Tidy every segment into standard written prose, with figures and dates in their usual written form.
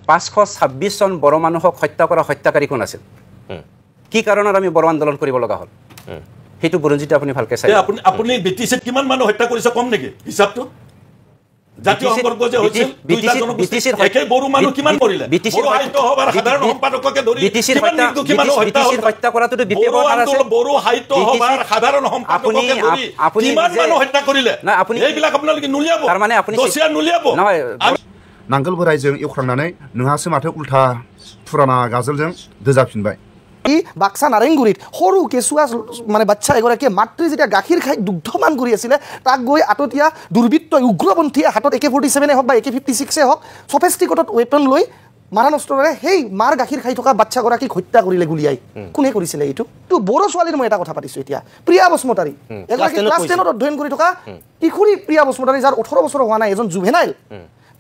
526 জন বড় মানুহক হত্যা কৰা হত্যাকাৰী কোন আছিল কি কাৰণত আমি বড় আন্দোলন কৰিব লগা হ'ল হেতু বুৰঞ্জীতে আপুনি ভালকে চাই আপুনি বিটিছিত কিমান মানুহ হত্যা কৰিছে কম নেকি হিচাপটো জাতীয় সম্পৰ্ক যে হৈছিল দুইটা জনগোষ্ঠীৰ একে বড় মানুহ কিমান মৰিলে বড় সাহিত্য সভাৰ সাধাৰণ সম্পাদককে ধৰি কিমান দুখী মানুহ হত্যা কৰাটো বিপেব আছে বড় সাহিত্য সভাৰ সাধাৰণ সম্পাদককে ধৰি কিমান মানুহ হত্যা কৰিলে এইবিলাক আপোনালোকে নুলিয়াব তাৰ মানে আপুনি দোষিয়া নুলিয়াব নহয় नांगोल बोराइजों एवख्रांनानै नोंहासो माथो उल्था फुराना गाजोलजों दोजाफिनबाय बाक्सा नारेंगुरित सरू केसुआ माने बाच्चा एगराकीয়ে मातृ যেতিয়া গাখীৰ খাই দুগ্ধমান কৰি আছিল তাক গৈ আটতিয়া দুৰ্বৃত্ত উগ্ৰপন্থীয়ে হাতত AK47 হক বা AK56 হক সফিষ্টিকেটেড ওয়েপন লৈ মাৰানষ্টৰে হেই মাৰ গাখীৰ খাই থকা বাচ্চা গৰাকীক হত্যা কৰিলে গুলিয়াই কোনে কৰিছিল এইটো তো বড় ছোৱালীৰ মই এটা কথা পাতিছো এতিয়া প্ৰিয়া বসমতাৰী এগৰাকী ক্লাছ 10ত অধ্যয়ন কৰি থকা কিশোৰী প্ৰিয়া বসমতাৰী যাৰ 18 বছৰ হোৱা নাই এজন জুভেনাইল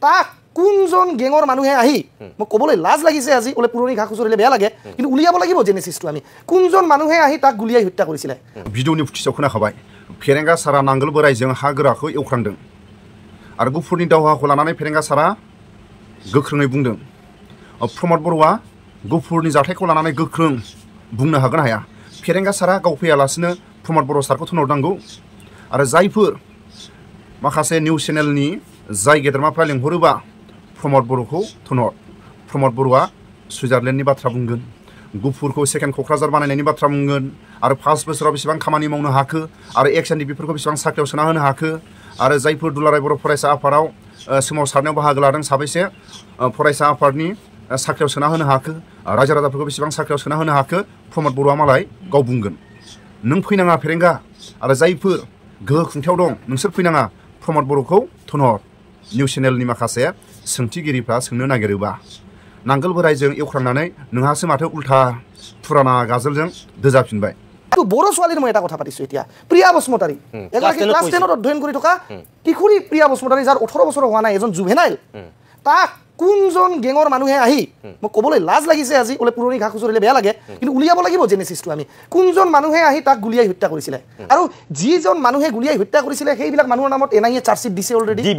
তাক কোনজন গেঙৰ মানুহে আহি মই ক'বলৈ লাজ লাগিছে আজি ওলে পুৰণি ঘা খুচৰিলে বেয়া লাগে কিন্তু উলিয়াব লাগিব জেনেসিসটো আমি কোনজন মানুহে আহি তাক গুলিয়াই হত্যা কৰিছিল ভিডিঅ'नि फुटिसाव खोनाखाबाय फेरेंगा सारा नांगोल बोराइजों हा गोराखौ एवख्रांदों आरो गुफुरनि दावहाखौ लानानै फेरेंगा सारा गोख्रोङै बुंदों प्रमद बर'आ गुफुरनि जाथायखौ लानानै गोख्रों बुंनो हागोन हाया फेरेंगा सारा गाव फैयालासिनो प्रमद बर' सारखौ थुनहरनांगौ आरो जायफोर माखासे निउस चेनेलनि जाय गेदेरमाफ्रा लेंहरोबा प्रमद बर'खौ थुनहर प्रमद बर'आ सुइजारलेण्डनि बाथ्रा बुंगोन गुफुरखौ सेकेन्ड क'क्राझार बानायनायनि बाथ्रा बुंगोन आरो 5 बोसोराव बेसेबां खामानि मावनो हाखो आरो XNDFBफोरखौ बेसेबां साख्रियाव सोना होनो हाखो आरो जायफोर दुलाराय बर' फरायसा आफादाव सोमावसारनायाव बाहागो लादों साबैसे फरायसा आफादनि साख्रियाव सोना होनो हाखो रायजो राजाफोरखौ बेसेबां साख्रियाव सोना होनो हाखो प्रमद बर'आ मालाय गाव बुंगोन नों फैनाङा फेरेंगा आरो जायफोर गोहो खुंथायाव दं नोंसोर फैनाङा प्रमद बर'खौ थुनहर निउस चेनेलनि माखासे सोंथिगिरिफ्रा सोंनो नागिरोबा नांगोल बोराइजों एवख्रांनानै नोंहासो माथो उल्था फुराना गाजोलजों दोजाफिनबाय তো বড় ছোৱালীৰ মই এটা কথা পাতিছো এতিয়া প্ৰিয়া বসমতাৰী এগৰাকী ক্লাছ 10ত অধ্যয়ন কৰি থকা কিশোৰী প্ৰিয়া বসমতাৰী যাৰ 18 বছৰ হোৱা নাই এজন জুভেনাইল তাক কোনজন গেঙৰ মানুহে আহি মই ক'বলৈ লাজ লাগিছে আজি ওলে পুৰণি ঘা খুচৰিলে বেয়া লাগে কিন্তু উলিয়াব লাগিব জেনেসিসটো আমি কোনজন মানুহে আহি তাক গুলিয়াই হত্যা কৰিছিল আৰু যিজন মানুহে গুলিয়াই হত্যা কৰিছিল সেইবিলাক মানুহৰ নামত NIA চাৰ্জশিট দিছে অলৰেডি জি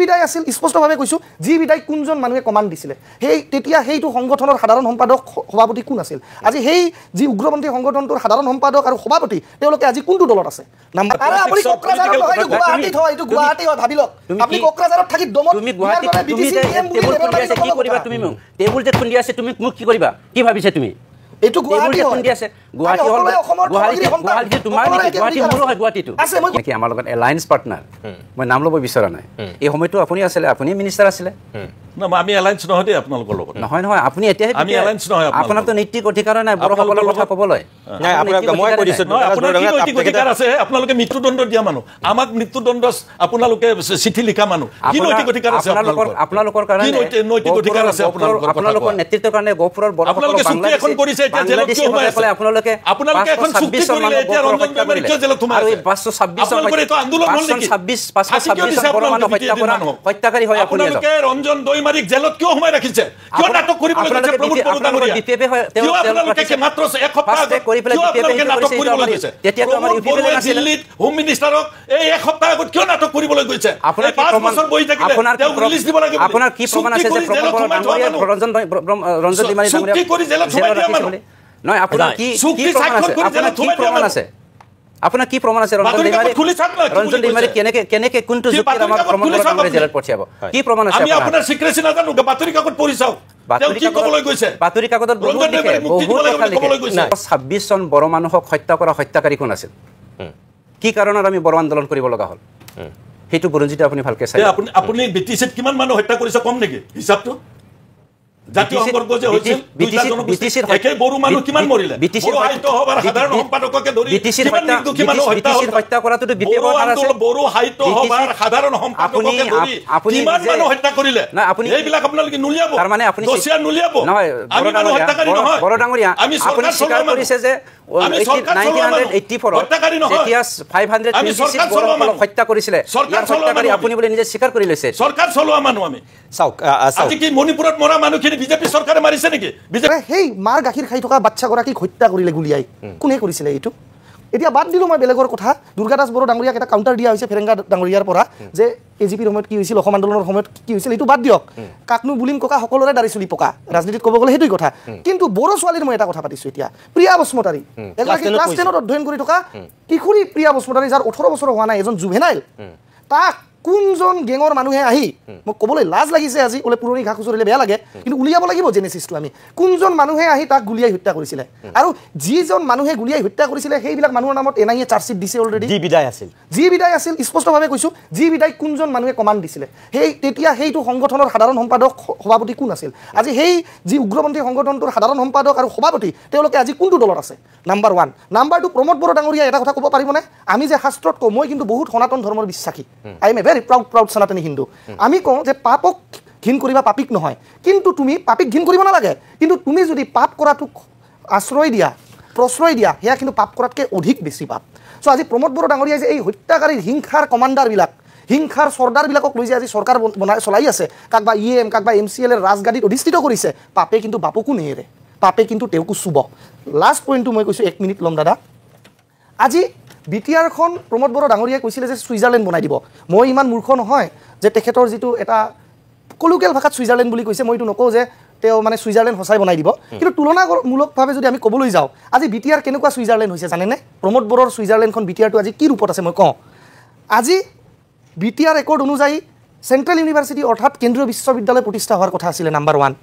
বিদায় আছিল স্পষ্টভাৱে কৈছো জি বিদায় কোনজন মানুহে কমান্ড দিছিল সেই তেতিয়া সেইটো সংগঠনৰ সাধাৰণ সম্পাদক সভাপতি কোন আছিল আজি সেই যি উগ্ৰপন্থী সংগঠনটোৰ সাধাৰণ সম্পাদক আৰু সভাপতি তেওঁলোকে আজি কোনটো দলত আছে নাম্বাৰ আৰু আপুনি কোকৰাঝাৰত হয় গুৱাহাটীত হয় এইটো গুৱাহাটী হয় ভাবি লওক আপুনি কোকৰাঝাৰত থাকি দমত তুমি গুৱাহাটীত টেবুল খুন্দি আছে কি কৰিবা তুমি টেবুল যে খুন্দি আছে তুমি মোক কি কৰিবা কি ভাবিছে তুমি এটো গুৱাহাটী খুন্দি আছে গুৱাহাটী হল গুৱাহাটী তোমাৰ গুৱাহাটী মোৰো হয় গুৱাহাটীটো কি আমাৰ লগত এলায়েন্স পাৰ্টনাৰ মই নাম ল'ব বিচৰা নাই এই সময়টো আপুনি আছিলে আপুনি মিনিষ্টাৰ আছিলে না আমি এলায়েন্স নহয় দে আপোনালোকৰ লগত নহয় নহয় আপুনি এতিয়া আমি এলায়েন্স নহয় আপোনাৰ তো নৈতিক অধিকাৰ নাই বড়সকলৰ কথা ক'বলৈ নাই আপোনাক মই কৈছো আপোনাৰ নৈতিক অধিকাৰ আছে আপোনালোকে মৃত্যুদণ্ড দিয়া মানুহ আমাক মৃত্যুদণ্ড আপোনালোকে চিঠি লিখা মানুহ কি নৈতিক অধিকাৰ আছে আপোনালোকৰ কাৰণে কি নৈতিক অধিকাৰ আছে আপোনালোকৰ নেতৃত্বৰ কাৰণে গহপুৰৰ বড়সকলৰ বাংলাদেশ এখন কৰিছে এতিয়া জেলত কিয় সোমাই আছে আপোনালোকে এখন চুক্তি কৰিলে এতিয়া ৰঞ্জন দৈমাৰী কিয় জেলত সোমাই আছে 526 আপোনালোকৰ এইটো আন্দোলন হ'ল নেকি 526 বড় মানুহ হত্যা কৰা হত্যাকাৰী হয় আপোনালোকে ৰঞ্জন দৈমাৰীক জেলত কিয় সোমাই ৰাখিছে কিয় নাটক কৰিবলৈ গৈছে প্ৰমোদ বড়ো ডাঙৰীয়া কিয় আপোনালোকে মাত্ৰ এক সপ্তাহ কৰি পেলাই নাটক কৰিবলৈ গৈছে তেতিয়া আমাৰ ইউপিএ নাছিল দিল্লীত হোম মিনিষ্টাৰক এই এক সপ্তাহ আগত কিয় নাটক কৰিবলৈ গৈছে আপোনাৰ 5 বছৰ বহি থাকিলে তেওঁ ৰিলিজ দিব লাগিব আপোনাৰ কি প্ৰমাণ আছে যে প্ৰমোদ বড়ো ডাঙৰীয়া ৰঞ্জন দৈমাৰী ডাঙৰীয়া চুক্তি কৰি জেলত সোমাই দিয়া মানুহ নহয় আপোনাৰ কি প্ৰমাণ আছে আপোনাৰ কি প্ৰমাণ আছে ৰঞ্জন দৈমাৰী কেনেকে কোনটো যুক্তিত আমাৰ প্ৰমাণ কৰা জেলত পঠিয়াব কি প্ৰমাণ আছে আমি আপোনাৰ সিক্ৰেসি নাজানো বাতৰি কাকত পঢ়ি চাও তেওঁ কি ক'বলৈ গৈছে বাতৰি কাকতত বহুত লিখে 26 জন বড় মানুহক হত্যা কৰা হত্যাকাৰী কোন আছিল কি কাৰণত আমি বড় আন্দোলন কৰিব লগা হ'ল হেতু বুৰঞ্জীতে আপুনি ভালকে চাই আপুনি বিটিছিত কিমান মানুহ হত্যা কৰিছে কম নেকি হিচাপটো জাতীয় সম্পৰ্ক যে হৈছিল দুইটা জনগোষ্ঠীৰ একে বড় মানুহ কিমান মৰিলে বড় সাহিত্য সভাৰ সাধাৰণ সম্পাদককে ধৰি কিমান দুখী মানুহ হত্যা কৰাটো বিপেব আছে বড় সাহিত্য সভাৰ সাধাৰণ সম্পাদককে ধৰি কিমান মানুহ হত্যা কৰিলে এইবিলাক আপোনালোকে নুলিয়াব তাৰ মানে আপুনি দোষিয়া নুলিয়াব নহয় আমি মানুহ হত্যাকাৰী নহয় বড় ডাঙৰীয়া আপুনি স্বীকাৰ কৰিছে যে 1984 হত্যাকাৰী নহয় যেতিয়া 526 বড় হত্যা কৰিছিলে ইয়াৰ হত্যাকাৰী আপুনি বুলি নিজে স্বীকাৰ কৰি লৈছে সৰকাৰ চলোৱা মানুহ আমি চাওক আজি কি মণিপুৰত মৰা মানুহখিনি বিজেপি সৰকাৰে মাৰিছে নেকি হেই মাৰ গাখীৰ খাই থকা বাচ্চা গৰাকীক হত্যা কৰিলে গুলিয়াই কোনে কৰিছিল এইটো এতিয়া বাদ দিলোঁ মই বেলেগৰ কথা দুৰ্গা দাস বড়ো ডাঙৰীয়াক এটা কাউণ্টাৰ দিয়া হৈছে ফেৰেংগা ডাঙৰীয়াৰ পৰা যে এজিপিৰ সময়ত কি হৈছিল অসম আন্দোলনৰ সময়ত কি হৈছিল এইটো বাদ দিয়ক কাকনো বুলিম ককা সকলোৰে দাড়ি চুলি পকা ৰাজনীতিত ক'ব গ'লে সেইটোৱেই কথা কিন্তু বড়ো ছোৱালীৰ মই এটা কথা পাতিছোঁ এতিয়া প্ৰিয়া বসুমতাৰী এগৰাকী ক্লাছ 10ত অধ্যয়ন কৰি থকা কিশোৰী প্ৰিয়া বসুমতাৰী যাৰ 18 বছৰ হোৱা নাই এজন জুভেনাইল তাক কোনজন গেঙৰ মানুহে আহি মোক ক'বলৈ লাজ লাগিছে আজি বোলে পুৰণি ঘাঁহ খুচৰিলে বেয়া লাগে কিন্তু উলিয়াব লাগিব জেনেচিছটো আমি কোনজন মানুহে আহি তাক গুলিয়াই হত্যা কৰিছিলে আৰু যিজন মানুহে গুলিয়াই হত্যা কৰিছিলে সেইবিলাক মানুহৰ নামত এনআইএ চাৰ্জশ্বিট দিছে অলৰেডি যি বিদায় আছিল স্পষ্টভাৱে কৈছোঁ যি বিদায় কোনজন মানুহে কমাণ্ড দিছিলে সেই তেতিয়া সেইটো সংগঠনৰ সাধাৰণ সম্পাদক সভাপতি কোন আছিল আজি সেই যি উগ্ৰপন্থী সংগঠনটোৰ সাধাৰণ সম্পাদক আৰু সভাপতি তেওঁলোকে আজি কোনটো দলত আছে নাম্বাৰ 1 নাম্বাৰ 2 প্ৰমোদ বড়ো ডাঙৰীয়া এটা কথা ক'ব পাৰিবনে আমি যে শাস্ত্ৰত কওঁ মই কিন্তু বহুত সনাতন ধৰ্মৰ বিশ্বাসী I M A very proud সনাতনী হিন্দু আমি কওঁ যে পাপক ঘিন কৰিবা পাপিক নহয় কিন্তু তুমি পাপিক ঘিন কৰিব নালাগে কিন্তু তুমি যদি পাপ কৰাটোক আশ্ৰয় দিয়া প্ৰশ্ৰয় দিয়া সেয়া কিন্তু পাপ কৰাতকৈ অধিক বেছি পাপ চ' আজি প্ৰমোদ বড়ো ডাঙৰীয়াই যে এই হত্যাকাৰীৰ হিংসাৰ কমাণ্ডাৰবিলাক হিংসাৰ চৰ্দাৰবিলাকক লৈ যে আজি চৰকাৰ চলাই আছে কাকবা ইএম কাকবা MCL এৰ ৰাজগাদীত অধিষ্ঠিত কৰিছে পাপে কিন্তু বাপকো নেৰে পাপে কিন্তু তেওঁকো চুব লাষ্ট পইণ্টটো মই কৈছোঁ 1 মিনিট ল'ম দাদা আজি বিটিআৰখন প্ৰমোদ বড়ো ডাঙৰীয়াই কৈছিলে যে ছুইজাৰলেণ্ড বনাই দিব মই ইমান মূৰ্খ নহয় যে তেখেতৰ যিটো এটা কলোকিয়েল ভাষাত ছুইজাৰলেণ্ড বুলি কৈছে মই এইটো নকওঁ যে তেওঁ মানে ছুইজাৰলেণ্ড সঁচাই বনাই দিব কিন্তু তুলনামূলকভাৱে যদি আমি ক'বলৈ যাওঁ আজি বিটিআৰ কেনেকুৱা ছুইজাৰলেণ্ড হৈছে জানেনে প্ৰমোদ বড়োৰ ছুইজাৰলেণ্ডখন বিটিআৰটো আজি কি ৰূপত আছে মই কওঁ আজি বিটিআৰ ৰেকৰ্ড অনুযায়ী চেণ্ট্ৰেল ইউনিভাৰ্চিটি অৰ্থাৎ কেন্দ্ৰীয় বিশ্ববিদ্যালয় প্ৰতিষ্ঠা হোৱাৰ কথা আছিলে নাম্বাৰ 1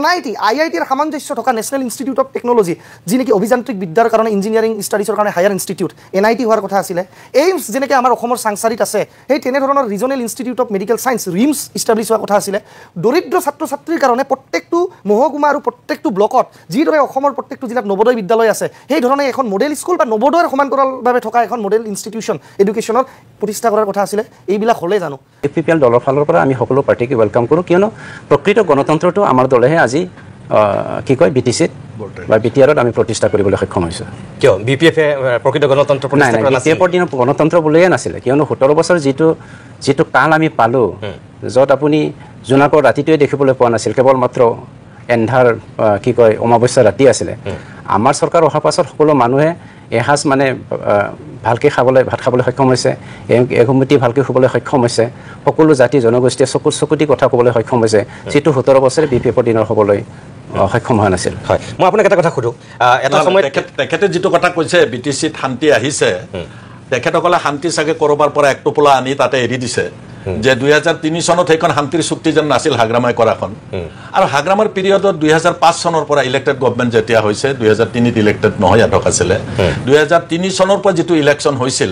NIT IITৰ সামঞ্জস্য থকা নেশ্যনেল ইনষ্টিটিউট অফ টেকন'লজি যি নেকি অভিযান্ত্ৰিক বিদ্যাৰ কাৰণে ইঞ্জিনিয়াৰিং ষ্টাডিজৰ কাৰণে হায়াৰ ইনষ্টিটিউট NIT হোৱাৰ কথা আছিলে এইমছ যেনেকৈ আমাৰ অসমৰ চাংচাৰিত আছে সেই তেনেধৰণৰ regional institute of medical science RIMS establish হোৱাৰ কথা আছিলে দৰিদ্ৰ ছাত্ৰ ছাত্ৰীৰ কাৰণে প্ৰত্যেকটো মহকুমা আৰু প্ৰত্যেকটো ব্লকত যিদৰে অসমৰ প্ৰত্যেকটো জিলাত নৱোদয় বিদ্যালয় আছে সেই ধৰণে এখন মডেল স্কুল বা নৱোদয়ৰ সমান্তৰালভাৱে থকা এখন মডেল ইনষ্টিটিউশ্যন এডুকেশ্যনৰ প্ৰতিষ্ঠা কৰাৰ কথা আছিলে এইবিলাক হ'লে জানো FPPL দলৰ ফালৰ পৰা আমি সকলো পাৰ্টিকে ৱেলকাম কৰোঁ কিয়নো প্ৰকৃত গণতন্ত্ৰটো আমাৰ দলেহে আজি কি কয় BTCত বা BTRত আমি প্ৰতিষ্ঠা কৰিবলৈ সক্ষম হৈছোঁ কিয় BPF প্ৰকৃত গণতন্ত্ৰ প্ৰতিষ্ঠা কৰা নাছিল BPFৰ দিনত গণতন্ত্ৰ বুলিয়ে নাছিলে কিয়নো 17 বছৰ যিটো কাল আমি পালোঁ য'ত আপুনি জোনাকৰ ৰাতিটোৱে দেখিবলৈ পোৱা নাছিল কেৱল মাত্ৰ এন্ধাৰ কি কয় অমাৱস্যা ৰাতি আছিলে আমাৰ চৰকাৰ অহাৰ পাছত সকলো মানুহে এসাঁজ মানে ভালকৈ ভাত খাবলৈ সক্ষম হৈছে এঘুমুটি ভালকৈ শুবলৈ সক্ষম হৈছে সকলো জাতি জনগোষ্ঠীয়ে চকুটি কথা ক'বলৈ সক্ষম হৈছে যিটো 17 বছৰে BPFৰ দিনৰ হ'বলৈ সক্ষম হোৱা নাছিল হয় মই আপোনাক এটা কথা সুধো এটা সময়ত তেখেতে যিটো কথা কৈছে BTCত শান্তি আহিছে তেখেতসকলে শান্তি চাগে ক'ৰবাৰ পৰা এক টোপোলা আনি তাতে এৰি দিছে যে 2003 চনত সেইখন শান্তিৰ চুক্তি যেন নাছিল হাগ্ৰামাই কৰাখন আৰু হাগ্ৰামাৰ পিৰিয়ডত 2005 চনৰ পৰা ইলেক্টেড গভৰ্ণমেণ্ট যেতিয়া হৈছে 2003ত ইলেক্টেড নহয় আটক আছিলে 2003 চনৰ পৰা যিটো ইলেকশ্যন হৈছিল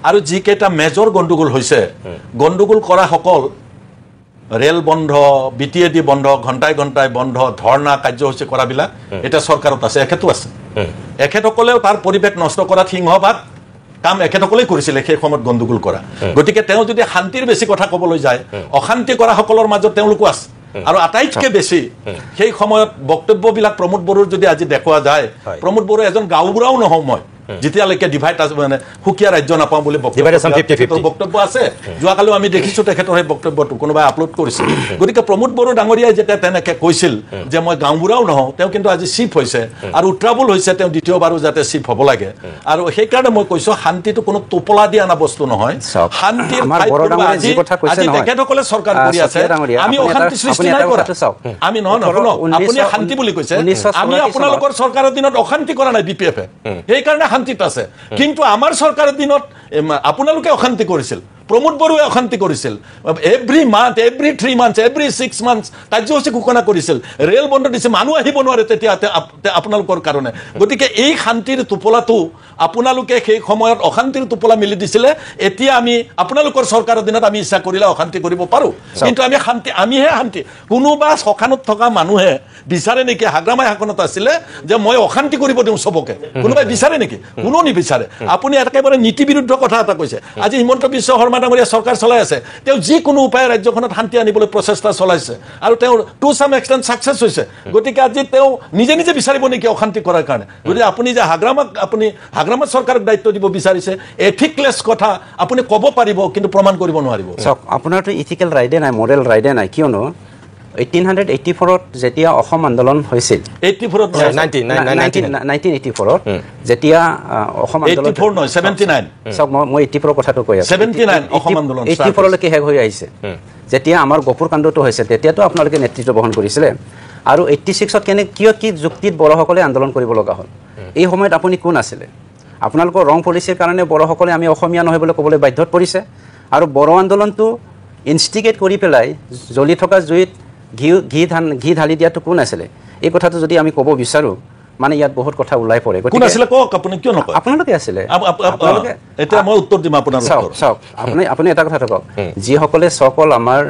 আৰু যিকেইটা মেজৰ গণ্ডগোল হৈছে গণ্ডগোল কৰা সকল ৰেল বন্ধ BTAD বন্ধ ঘণ্টাই ঘণ্টাই বন্ধ ধৰ্ণা কাৰ্যসূচী কৰাবিলাক এটা চৰকাৰত আছে এখেতো আছে এখেতসকলেও তাৰ পৰিৱেশ নষ্ট কৰাত সিংহভাগ কাম একেসকলেই কৰিছিলে সেই সময়ত গণ্ডগোল কৰা গতিকে তেওঁ যদি শান্তিৰ বেছি কথা ক'বলৈ যায় অশান্তি কৰা সকলৰ মাজত তেওঁলোকো আছে আৰু আটাইতকৈ বেছি সেই সময়ত বক্তব্যবিলাক প্ৰমোদ বড়োৰ যদি আজি দেখুওৱা যায় প্ৰমোদ বড়ো এজন গাঁওবুঢ়াও নহওঁ মই যেতিয়ালৈকে ডিভাইড মানে সুকীয়া ৰাজ্য নাপাওঁ বুলি বক্তব্য আছে যোৱাকালিও আমি দেখিছোঁ তেখেতৰ সেই বক্তব্যটো কোনোবাই আপলোড কৰিছিল গতিকে প্ৰমোদ বড়ো ডাঙৰীয়াই যেতিয়া তেনেকৈ কৈছিল যে মই গাঁওবুঢ়াও নহওঁ তেওঁ কিন্তু আজি চিফ হৈছে আৰু উত্ৰাৱল হৈছে তেওঁ দ্বিতীয়বাৰো যাতে চিফ হ'ব লাগে আৰু সেইকাৰণে মই কৈছোঁ শান্তিটো কোনো টোপোলা দি অনা বস্তু নহয় শান্তিৰ আজি তেখেতসকলে চৰকাৰ কৰি আছে আমি অশান্তি সৃষ্টি নাই কৰা আমি নহয় আপুনি শান্তি বুলি কৈছে আমি আপোনালোকৰ চৰকাৰৰ দিনত অশান্তি কৰা নাই BPF সেইকাৰণে শান্তিত আছে কিন্তু আমাৰ চৰকাৰৰ দিনত আপোনালোকে অশান্তি কৰিছিল প্ৰমোদ বড়োৱে অশান্তি কৰিছিল every month every 3 months every 6 months কাৰ্যসূচী ঘোষণা কৰিছিল ৰেল বন্ধ দিছে মানুহ আহিব নোৱাৰে তেতিয়া আপোনালোকৰ কাৰণে গতিকে এই শান্তিৰ টোপোলাটো আপোনালোকে সেই সময়ত অশান্তিৰ টোপোলা মিলি দিছিলে এতিয়া আমি আপোনালোকৰ চৰকাৰৰ দিনত আমি ইচ্ছা কৰিলে অশান্তি কৰিব পাৰোঁ কিন্তু আমিহে শান্তি কোনোবা সখানত থকা মানুহে বিচাৰে নেকি হাগ্ৰামাই শাসনত আছিলে যে মই অশান্তি কৰিব দিওঁ চবকে কোনোবাই বিচাৰে নেকি কোনো নিবিচাৰে আপুনি একেবাৰে নীতি বিৰুদ্ধ কথা এটা কৈছে আজি হিমন্ত বিশ্ব শৰ্মা ডাঙৰীয়া চৰকাৰ চলাই আছে তেওঁ যিকোনো উপায়ে ৰাজ্যখনত শান্তি আনিবলৈ প্ৰচেষ্টা চলাইছে আৰু তেওঁ টু সাম এক্সটেণ্ট ছাকচেছ হৈছে গতিকে আজি তেওঁ নিজে নিজে বিচাৰিব নেকি অশান্তি কৰাৰ কাৰণে গতিকে আপুনি যে হাগ্ৰামাত চৰকাৰক দায়িত্ব দিব বিচাৰিছে এথিকলেছ কথা আপুনি ক'ব পাৰিব কিন্তু প্ৰমাণ কৰিব নোৱাৰিব চাওক আপোনাৰতো ইথিকেল ৰাইডে নাই মৰেল ৰাইডে নাই কিয়নো 1884 যেতিয়া অসম আন্দোলন হৈছিল 1984 যেতিয়া অসম আন্দোলন 84 নহয় 79 সব মই 84 কথাটো কৈ আছো 79 অসম আন্দোলন 84 লৈকে শেষ হৈ আহিছে যেতিয়া আমাৰ গপুৰ কাণ্ডটো হৈছে তেতিয়াতো আপোনালোকে নেতৃত্ব বহন কৰিছিলে আৰু 86ত কি যুক্তিত বড়সকলে আন্দোলন কৰিব লগা হ'ল এই সময়ত আপুনি কোন আছিলে আপোনালোকৰ ৰং পলিচিৰ কাৰণে বড়সকলে আমি অসমীয়া নহয় বুলি ক'বলৈ বাধ্যত পৰিছে আৰু বড়ো আন্দোলনটো ইনষ্টিগেট কৰি পেলাই জ্বলি থকা জুইত ঘি ঢালি দিয়াটো কোন আছিলে এই কথাটো যদি আমি ক'ব বিচাৰো মানে ইয়াত বহুত কথা ওলাই পৰে কোন আছিলে কক আপুনি কিয় নকয় আপোনালোকে আছিলে এটা মই উত্তৰ দিম আপোনালোকক চাওক আপুনি এটা কথা কওক যিসকলে সকল আমাৰ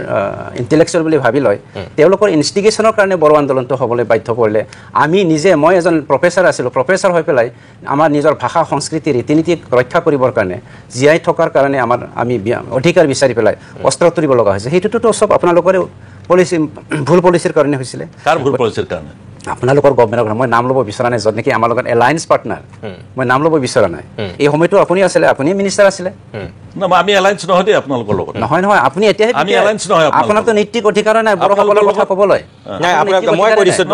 ইণ্টেলেকচুৱেল বুলি ভাবি লয় তেওঁলোকৰ ইনষ্টিগেশ্যনৰ কাৰণে বড়ো আন্দোলনটো হ'বলৈ বাধ্য কৰিলে আমি নিজে মই এজন প্ৰফেচাৰ আছিলোঁ প্ৰফেচাৰ হৈ পেলাই আমাৰ নিজৰ ভাষা সংস্কৃতি ৰীতি নীতি ৰক্ষা কৰিবৰ কাৰণে জীয়াই থকাৰ কাৰণে আমি অধিকাৰ বিচাৰি পেলাই অস্ত্ৰ তুলিব লগা হৈছে সেইটোতো চব আপোনালোকৰে পলিচি ভুল পলিচিৰ কাৰণে হৈছিলে কাৰ ভুল পলিচিৰ কাৰণে আপোনালোকৰ গভৰ্ণমেণ্টৰ মই নাম ল'ব বিচৰা নাই য'ত নেকি আমাৰ লগত এলায়েন্স পাৰ্টনাৰ মই নাম ল'ব বিচৰা নাই এই সময়তো আপুনি আছিলে আপুনি মিনিষ্টাৰ আছিলে আমি এলায়েন্স নহয় দেই আপোনালোকৰ লগত নহয় আপুনি এতিয়াহে আমি এলায়েন্স নহয় আপোনাৰতো নৈতিক অধিকাৰ নাই বড়োসকলৰ কথা ক'বলৈ নাই মই কৈ দিছোঁ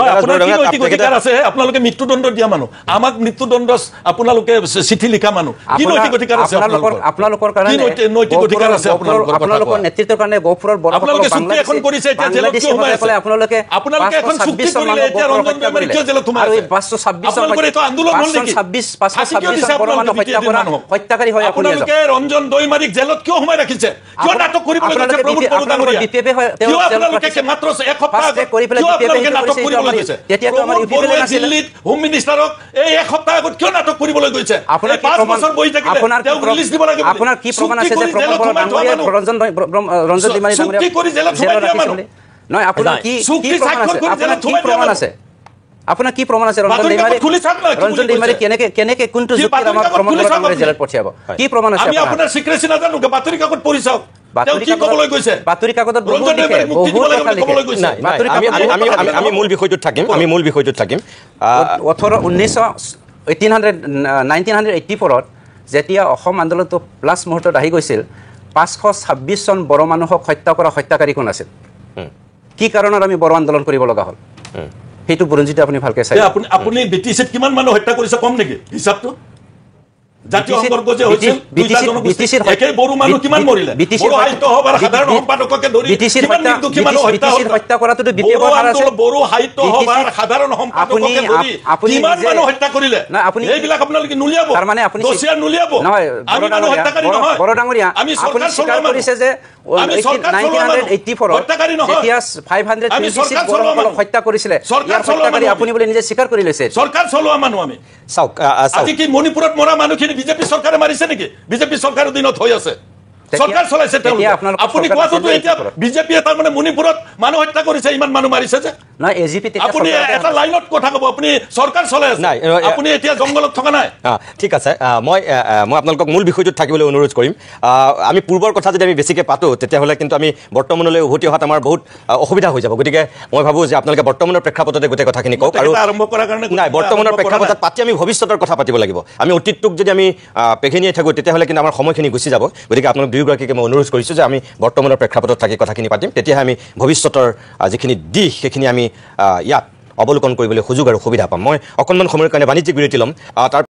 নৈতিক অধিকাৰ আছে আপোনালোকে মৃত্যুদণ্ড দিয়া মানুহ আমাক মৃত্যুদণ্ড আপোনালোকে চিঠি লিখা মানুহ কি নৈতিক অধিকাৰ আছে আপোনালোকৰ কাৰণে নৈতিক অধিকাৰ আছে আপোনালোকৰ নেতৃত্বৰ কাৰণে গহপুৰৰ আপোনালোকে চুক্তি এখন কৰিছে এতিয়া জেলত কিয় সোমাই আছে আপোনালোকে এখন চুক্তি কৰিলে এতিয়া ৰঞ্জন দৈমাৰী কিয় জেলত সোমাই আছে 526 আপোনালোকৰ এইটো আন্দোলন হ'ল নেকি 526 বড়ো মানুহ হত্যাকাৰী হয় আপোনালোকে ৰঞ্জন দৈমাৰীক জেলত কিয় সোমাই ৰাখিছে কিয় নাটক কৰিবলৈ গৈছে প্ৰমোদ বড়ো ডাঙৰীয়া কিয় আপোনালোকে মাত্ৰ এক সপ্তাহ কিয় আপোনালোকে নাটক কৰিবলৈ গৈছে তেতিয়াতো আমাৰ ইউপিএ দিল্লীত হোম মিনিষ্টাৰক এই এক সপ্তাহ আগত কিয় নাটক কৰিবলৈ গৈছে আপোনাৰ 5 বছৰ বহি থাকিলে তেওঁ ৰিলিজ দিব লাগে আপোনাৰ কি প্ৰমাণ আছে যে প্ৰমোদ বড়ো ডাঙৰীয়া ৰঞ্জন দৈমাৰী ডাঙৰীয়া চুক্তি কৰি জেলত সোমাই দিয়া মানুহ নহয় আপোনাৰ কি প্ৰমাণ আছে আপোনাৰ কি প্ৰমাণ আছে ৰঞ্জন দৈমাৰী কেনেকে কোনটো যুক্তিত আমাৰ প্ৰমোদ বড়ো ডাঙৰীয়া জেলত পঠিয়াব কি প্ৰমাণ আছে আমি আপোনাৰ সিক্ৰেসি নাজানো বাতৰি কাকত পঢ়ি চাওক বাতৰি কাকতত আমি মূল বিষয়টোত থাকিম 1984ত যেতিয়া অসম আন্দোলনটো প্লাছ মুহূৰ্তত আহি গৈছিল 526 জন বড়ো মানুহক হত্যা কৰা হত্যাকাৰী কোন আছিল কি কাৰণত আমি বড়ো আন্দোলন কৰিব লগা হ'ল সেইটো বুৰঞ্জীতে আপুনি ভালকে চাই আপুনি ব্ৰিটিছত কিমান মানুহ হত্যা কৰিছে কম নেকি হিচাপটো জাতীয় সংঘৰ্ষ যে হৈছিল দুইটা জনগোষ্ঠী একে বড়ো মানুহ কিমান মৰিলে বড়ো সাহিত্য সভাৰ সাধাৰণ সম্পাদককে ধৰি কিমান হত্যা কৰাটো বিপেকৰ আছে বড়ো সাহিত্য সভাৰ সাধাৰণ সম্পাদককে ধৰি কিমান মানুহ হত্যা কৰিলে এইবিলাক আপোনালোকে নুলিয়াব তাৰ মানে আপুনি দোষীয়া নুলিয়াব আমি মানুহ হত্যাকাৰী নহয় বড়ো ডাঙৰীয়া আপুনি স্বীকাৰ কৰিছে যে 1984 যেতিয়া 536 বড়োসকলক হত্যা কৰিছিলে ইয়াৰ হত্যাকাৰী আপুনি বুলি নিজে স্বীকাৰ কৰি লৈছে চৰকাৰ চলোৱা মানুহ আমি চাওক আজি কি মণিপুৰত মৰা মানুহখিনি বিজেপি চৰকাৰে মাৰিছে নেকি বিজেপি চৰকাৰৰ দিনত হৈ আছে সৰকাৰ চলাইছে আপনি কোয়াটো এতিয়া বিজেপি এটা মানে মণিপুৰত মানুহ হত্যা কৰিছে ইমান মানুহ মাৰিছে যে না এজিপি আপনি এটা লাইনত কথা কব আপনি সরকার চলাই আছে আপনি এতিয়া জঙ্গলত থকা নাই ঠিক আছে মই আপোনালোকক মূল বিষয়টোত থাকিবলৈ অনুৰোধ কৰিম আমি পূৰ্বৰ কথা যদি আমি বেছিকৈ পাতো তেতিয়াহ'লে কিন্তু আমি বৰ্তমানলৈ উভতি অহাত আমাৰ বহুত অসুবিধা হৈ যাব গতিকে মই ভাবোঁ যে আপোনালোকে বৰ্তমানৰ প্ৰেক্ষাপটতে গোটেই কথাখিনি কওক আৰু আৰম্ভ কৰাৰ কাৰণে নাই বৰ্তমানৰ প্ৰেক্ষাপটত পাতি আমি ভৱিষ্যতৰ কথা পাতিব লাগিব আমি অতীতটোক যদি আমি পেঘেনিয়াই থাকোঁ তেতিয়াহ'লে কিন্তু আমাৰ সময়খিনি গুচি যাব গতিকে আপোনালোক দুয়োগৰাকীকে মই অনুৰোধ কৰিছোঁ যে আমি বৰ্তমানৰ প্ৰেক্ষাপটত থাকি কথাখিনি পাতিম তেতিয়াহে আমি ভৱিষ্যতৰ যিখিনি দিশ সেইখিনি আমি ইয়াত অৱলোকন কৰিবলৈ সুযোগ আৰু সুবিধা পাম মই অকণমান সময়ৰ কাৰণে বাণিজ্যিক বিৰতি ল'ম তাৰ